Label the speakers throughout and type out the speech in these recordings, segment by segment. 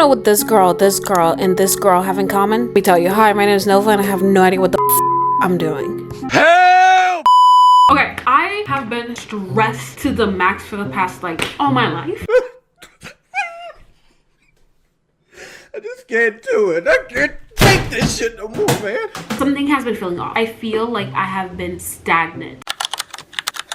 Speaker 1: know what this girl, and this girl have in common? Let me tell you. Hi, my name is Nova, and I have no idea what the I'm doing.
Speaker 2: Help!
Speaker 1: Okay, I have been stressed to the max for the past, like, all my life.
Speaker 2: I just can't do it. I can't take this shit no more, man.
Speaker 1: Something has been feeling off. I feel like I have been stagnant.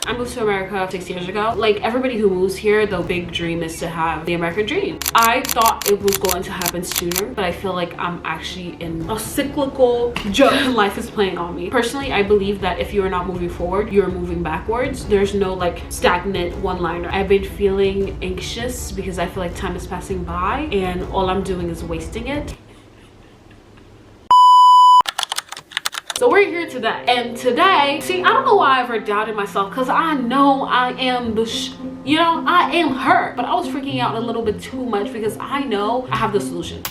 Speaker 1: I moved to America 6 years ago. Like everybody who moves here, the big dream is to have the American dream. I thought it was going to happen sooner, but I feel like I'm actually in a cyclical joke. Life is playing on me. Personally, I believe that if you're not moving forward, you're moving backwards. There's no like stagnant one-liner. I've been feeling anxious because I feel like time is passing by and all I'm doing is wasting it. So we're here today, and today, see, I don't know why I ever doubted myself, because I know I am I am her, but I was freaking out a little bit too much because I know I have the solution.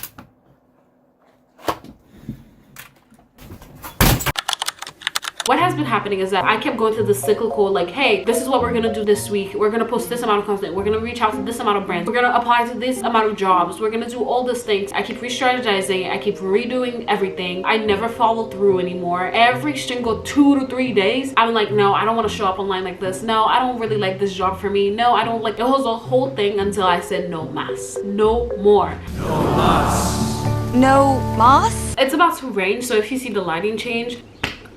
Speaker 1: What has been happening is that I kept going through the cyclical, like, hey, this is what we're gonna do this week. We're gonna post this amount of content. We're gonna reach out to this amount of brands. We're gonna apply to this amount of jobs. We're gonna do all these things. I keep re-strategizing. I keep redoing everything. I never follow through anymore. Every single 2 to 3 days, I'm like, no, I don't wanna show up online like this. No, I don't really like this job for me. No, I don't like, it was a whole thing until I said no mas. No more.
Speaker 2: No mas.
Speaker 3: No moss?
Speaker 1: It's about to rain, so if you see the lighting change,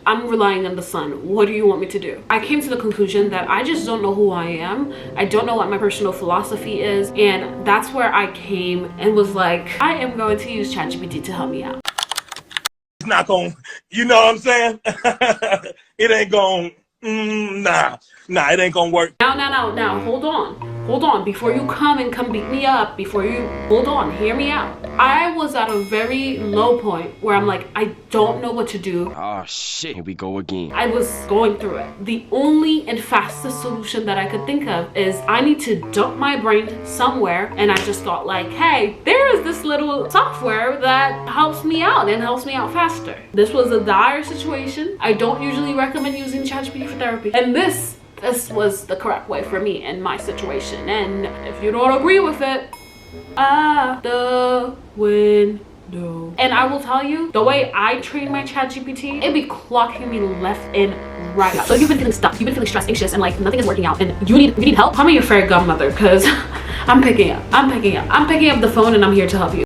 Speaker 1: I'm relying on the sun. What do you want me to do? I came to the conclusion that I just don't know who I am. I don't know what my personal philosophy is. And that's where I came and was like, I am going to use ChatGPT to help me out.
Speaker 2: It's not gonna, you know what I'm saying? It ain't gonna, nah, it ain't gonna work.
Speaker 1: Now, hold on. Before you come beat me up, hold on, hear me out. I was at a very low point where I'm like, I don't know what to do.
Speaker 4: Oh shit, here we go again.
Speaker 1: I was going through it. The only and fastest solution that I could think of is I need to dump my brain somewhere. And I just thought like, hey, there is this little software that helps me out and helps me out faster. This was a dire situation. I don't usually recommend using ChatGPT for therapy. And this was the correct way for me in my situation. And if you don't agree with it, out the window. And I will tell you, the way I train my ChatGPT, it be clocking me left and right. So if you've been feeling stuck, you've been feeling stressed, anxious, and like nothing is working out, and you need help, call me your fairy godmother, because I'm picking up the phone and I'm here to help you.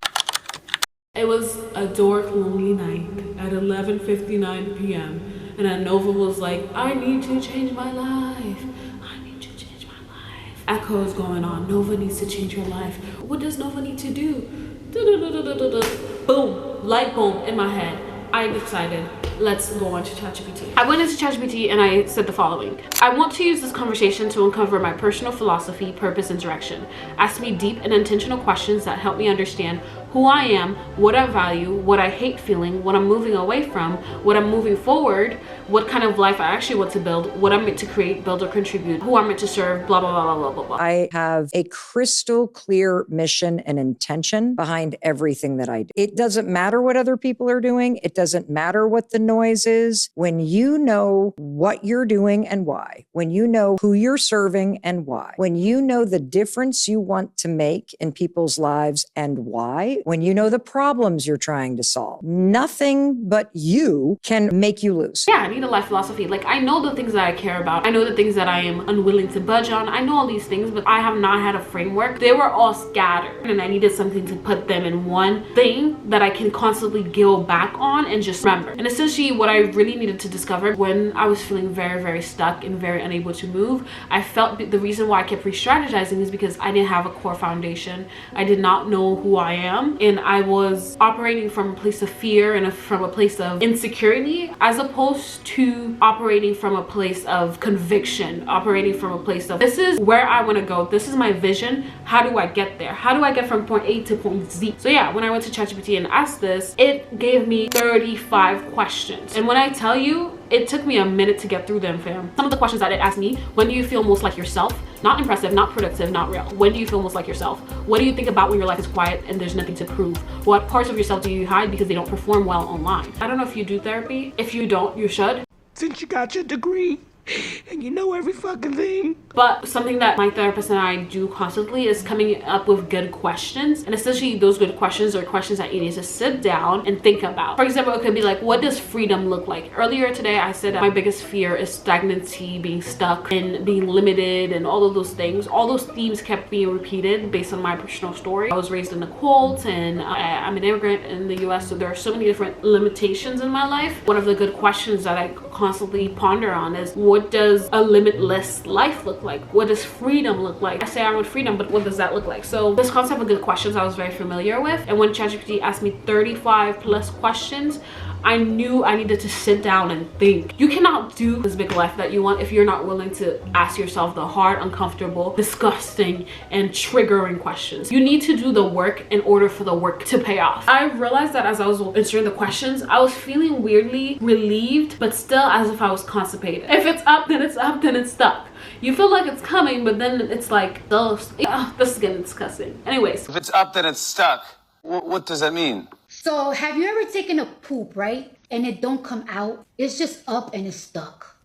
Speaker 1: It was a dark, lonely night at 11:59 p.m. and then Nova was like, I need to change my life. I need to change my life. Echoes going on. Nova needs to change her life. What does Nova need to do? Boom, light bulb in my head. I decided, let's go on to ChatGPT. I went into ChatGPT and I said the following. I want to use this conversation to uncover my personal philosophy, purpose, and direction. Ask me deep and intentional questions that help me understand who I am, what I value, what I hate feeling, what I'm moving away from, what I'm moving forward, what kind of life I actually want to build, what I'm meant to create, build, or contribute, who I'm meant to serve, blah, blah, blah, blah, blah, blah, blah.
Speaker 5: I have a crystal clear mission and intention behind everything that I do. It doesn't matter what other people are doing. It doesn't matter what the noise is. When you know what you're doing and why, when you know who you're serving and why, when you know the difference you want to make in people's lives and why, when you know the problems you're trying to solve, nothing but you can make you lose.
Speaker 1: Yeah, I need a life philosophy. Like, I know the things that I care about. I know the things that I am unwilling to budge on. I know all these things, but I have not had a framework. They were all scattered, and I needed something to put them in one thing that I can constantly go back on and just remember. And essentially what I really needed to discover when I was feeling very, very stuck and very unable to move, I felt the reason why I kept re-strategizing is because I didn't have a core foundation. I did not know who I am, and I was operating from a place of fear and from a place of insecurity, as opposed to operating from a place of conviction, operating from a place of, this is where I want to go, this is my vision, how do I get there, how do I get from point A to point Z? So yeah, when I went to ChatGPT and asked this, it gave me 35 questions, and when I tell you, it took me a minute to get through them, fam. Some of the questions that it asked me: when do you feel most like yourself? Not impressive, not productive, not real. When do you feel most like yourself? What do you think about when your life is quiet and there's nothing to prove? What parts of yourself do you hide because they don't perform well online? I don't know if you do therapy. If you don't, you should.
Speaker 2: Since you got your degree,
Speaker 4: And you know every fucking thing.
Speaker 1: But something that my therapist and I do constantly is coming up with good questions. And essentially those good questions are questions that you need to sit down and think about. For example, it could be like, what does freedom look like? Earlier today, I said that my biggest fear is stagnancy, being stuck and being limited and all of those things. All those themes kept being repeated based on my personal story. I was raised in a cult and I'm an immigrant in the US, so there are so many different limitations in my life. One of the good questions that I constantly ponder on is, what does a limitless life look like? What does freedom look like? I say I want freedom, but what does that look like? So this concept of good questions I was very familiar with, and when ChatGPT asked me 35 plus questions, I knew I needed to sit down and think. You cannot do this big life that you want if you're not willing to ask yourself the hard, uncomfortable, disgusting, and triggering questions. You need to do the work in order for the work to pay off. I realized that as I was answering the questions, I was feeling weirdly relieved, but still as if I was constipated. If it's up, then it's up, then it's stuck. You feel like it's coming, but then it's like, oh, this is getting disgusting. Anyways.
Speaker 3: If it's up, then it's stuck. What does that mean?
Speaker 6: So have you ever taken a poop, right? And it don't come out? It's just up and it's stuck.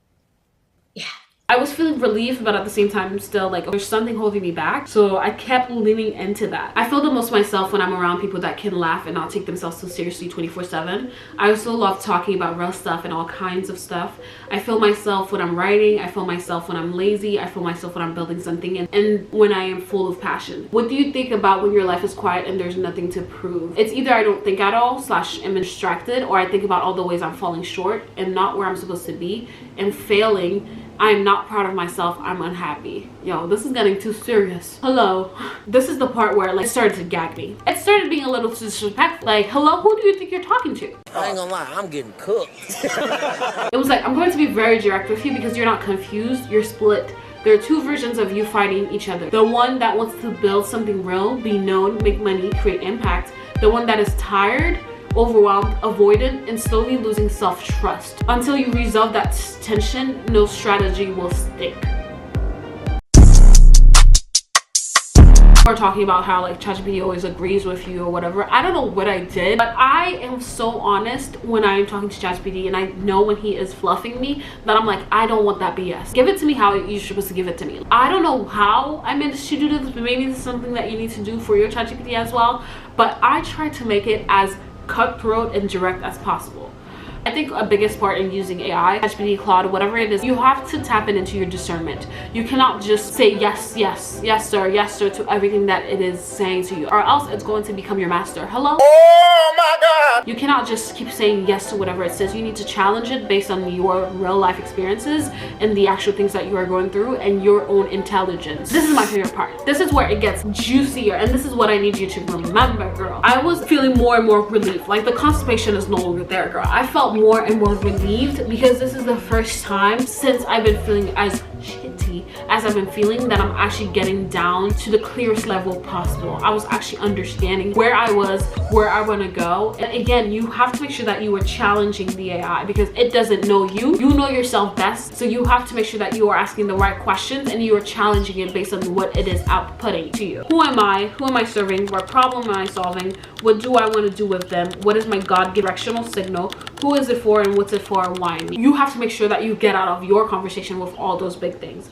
Speaker 6: Yeah.
Speaker 1: I was feeling relieved, but at the same time still like there's something holding me back. So I kept leaning into that. I feel the most myself when I'm around people that can laugh and not take themselves so seriously 24/7. I also love talking about real stuff and all kinds of stuff. I feel myself when I'm writing. I feel myself when I'm lazy. I feel myself when I'm building something and when I am full of passion. What do you think about when your life is quiet and there's nothing to prove? It's either I don't think at all / am distracted, or I think about all the ways I'm falling short and not where I'm supposed to be and failing. I'm not proud of myself. I'm unhappy. Yo, this is getting too serious. Hello. This is the part where like it started to gag me. It started being a little disrespectful. Like, hello, who do you think you're talking to?
Speaker 7: I ain't gonna lie, I'm getting cooked.
Speaker 1: It was like, I'm going to be very direct with you because you're not confused, you're split. There are two versions of you fighting each other. The one that wants to build something real, be known, make money, create impact. The one that is tired, overwhelmed, avoidant, and slowly losing self-trust. Until you resolve that tension, no strategy will stick. We're talking about how like ChatGPT always agrees with you or whatever. I don't know what I did, but I am so honest when I'm talking to ChatGPT, and I know when he is fluffing me that I'm like, I don't want that BS. Give it to me how you're supposed to give it to me. I don't know how I managed to do this, but maybe this is something that you need to do for your ChatGPT as well. But I try to make it as cutthroat and direct as possible. I think a biggest part in using AI, ChatGPT, Claude, whatever it is, you have to tap into your discernment. You cannot just say yes, yes, yes sir to everything that it is saying to you, or else it's going to become your master. Hello?
Speaker 2: Oh my God!
Speaker 1: You cannot just keep saying yes to whatever it says. You need to challenge it based on your real life experiences and the actual things that you are going through and your own intelligence. This is my favorite part. This is where it gets juicier, and this is what I need you to remember, girl. I was feeling more and more relief. Like the constipation is no longer there, girl. I felt more and more relieved because this is the first time since I've been feeling as shitty as I've been feeling that I'm actually getting down to the clearest level possible. I was actually understanding where I was, where I want to go. And again, you have to make sure that you are challenging the AI because it doesn't know you. You know yourself best. So you have to make sure that you are asking the right questions and you are challenging it based on what it is outputting to you. Who am I? Who am I serving? What problem am I solving? What do I want to do with them? What is my God directional signal? Who is it for and what's it for and why me? You have to make sure that you get out of your conversation with all those big things.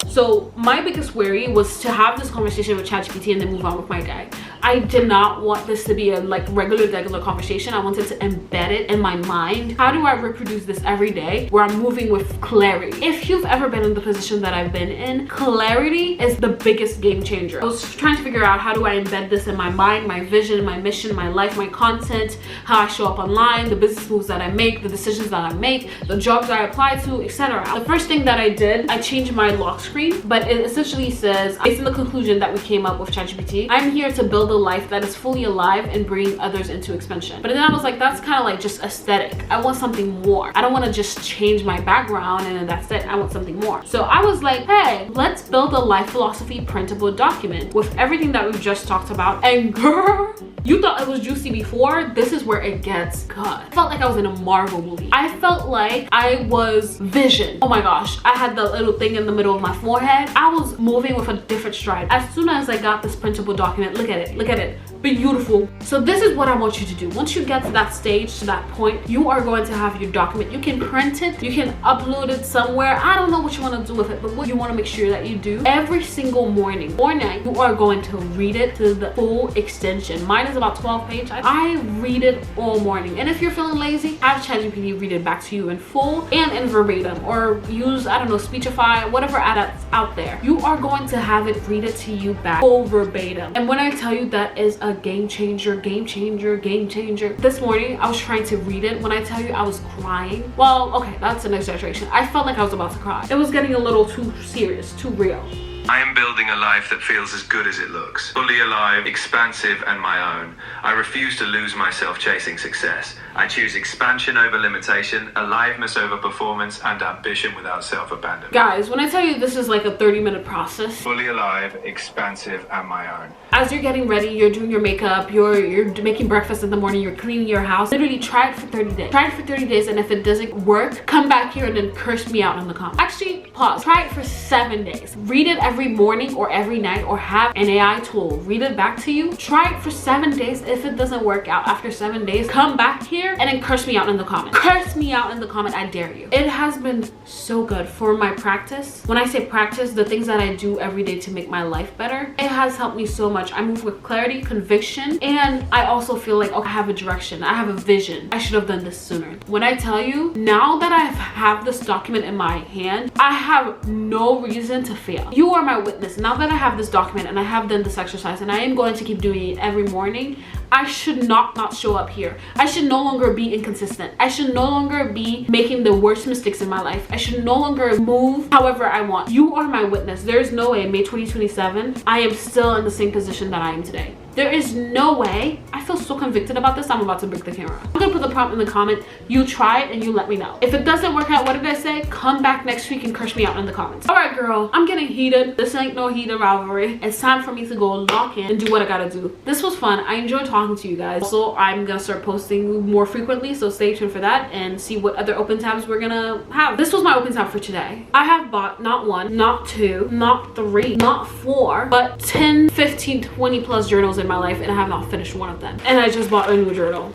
Speaker 1: So my biggest worry was to have this conversation with ChatGPT and then move on with my day. I did not want this to be a like regular conversation. I wanted to embed it in my mind. How do I reproduce this every day where I'm moving with clarity? If you've ever been in the position that I've been in, clarity is the biggest game changer. I was trying to figure out how do I embed this in my mind, my vision, my mission, my life, my content, how I show up online, the business moves that I make, the decisions that I make, the jobs I apply to, etc. The first thing that I did, I changed my lock screen, but it essentially says, based on the conclusion that we came up with ChatGPT, I'm here to build a life that is fully alive and bring others into expansion. But then I was like, that's kind of like just aesthetic. I want something more. I don't want to just change my background and then that's it. I want something more. So I was like, hey, let's build a life philosophy printable document with everything that we've just talked about. And girl, you thought it was juicy before. This is where it gets good. I felt like I was in a Marvel movie. I felt like I was Vision. Oh my gosh. I had the little thing in the middle of my forehead. I was moving with a different stride. As soon as I got this printable document, look at it. beautiful. So this is what I want you to do. Once you get to that stage, to that point, you are going to have your document. You can print it, you can upload it somewhere. I don't know what you want to do with it, but what you want to make sure that you do every single morning or night, you are going to read it to the full extension. Mine is about 12 pages. I read it all morning. And if you're feeling lazy, have ChatGPT read it back to you in full and in verbatim, or use, I don't know, Speechify, whatever that's out there. You are going to have it read it to you back full verbatim. And when I tell you that is a game changer, game changer, game changer. This morning I was trying to read it. When I tell you I was crying, well, okay, that's an exaggeration. I felt like I was about to cry. It was getting a little too serious, too real.
Speaker 8: I am building a life that feels as good as it looks. Fully alive, expansive, and my own. I refuse to lose myself chasing success. I choose expansion over limitation, aliveness over performance, and ambition without self-abandonment.
Speaker 1: Guys, when I tell you this is like a 30-minute process.
Speaker 8: Fully alive, expansive, and my own.
Speaker 1: As you're getting ready, you're doing your makeup, you're making breakfast in the morning, you're cleaning your house. Literally try it for 30 days. Try it for 30 days, and if it doesn't work, come back here and then curse me out in the comments. Actually, pause. Try it for 7 days. Read it every morning or every night, or have an AI tool read it back to you. Try it for 7 days. If it doesn't work out after 7 days, come back here and then curse me out in the comment. Curse me out in the comment, I dare you. It has been so good for my practice. When I say practice, the things that I do every day to make my life better, it has helped me so much. I move with clarity, conviction, and I also feel like, okay, I have a direction, I have a vision. I should have done this sooner. When I tell you, now that I have this document in my hand, I have no reason to fail. You are my witness. Now that I have this document and I have done this exercise and I am going to keep doing it every morning, I should not show up here. I should no longer be inconsistent. I should no longer be making the worst mistakes in my life. I should no longer move however I want. You are my witness. There is no way May 2027 I am still in the same position that I am today. There is no way. I feel so convicted about this, I'm about to break the camera. I'm gonna put the prompt in the comment. You try it and you let me know. If it doesn't work out, what did I say? Come back next week and curse me out in the comments. All right, girl, I'm getting heated. This ain't no heated rivalry. It's time for me to go lock in and do what I gotta do. This was fun. I enjoyed talking to you guys. Also, I'm gonna start posting more frequently, so stay tuned for that and see what other open tabs we're gonna have. This was my open tab for today. I have bought not 1, not 2, not 3, not 4, but 10, 15, 20 plus journals in my life, and I have not finished one of them. And I just bought a new journal.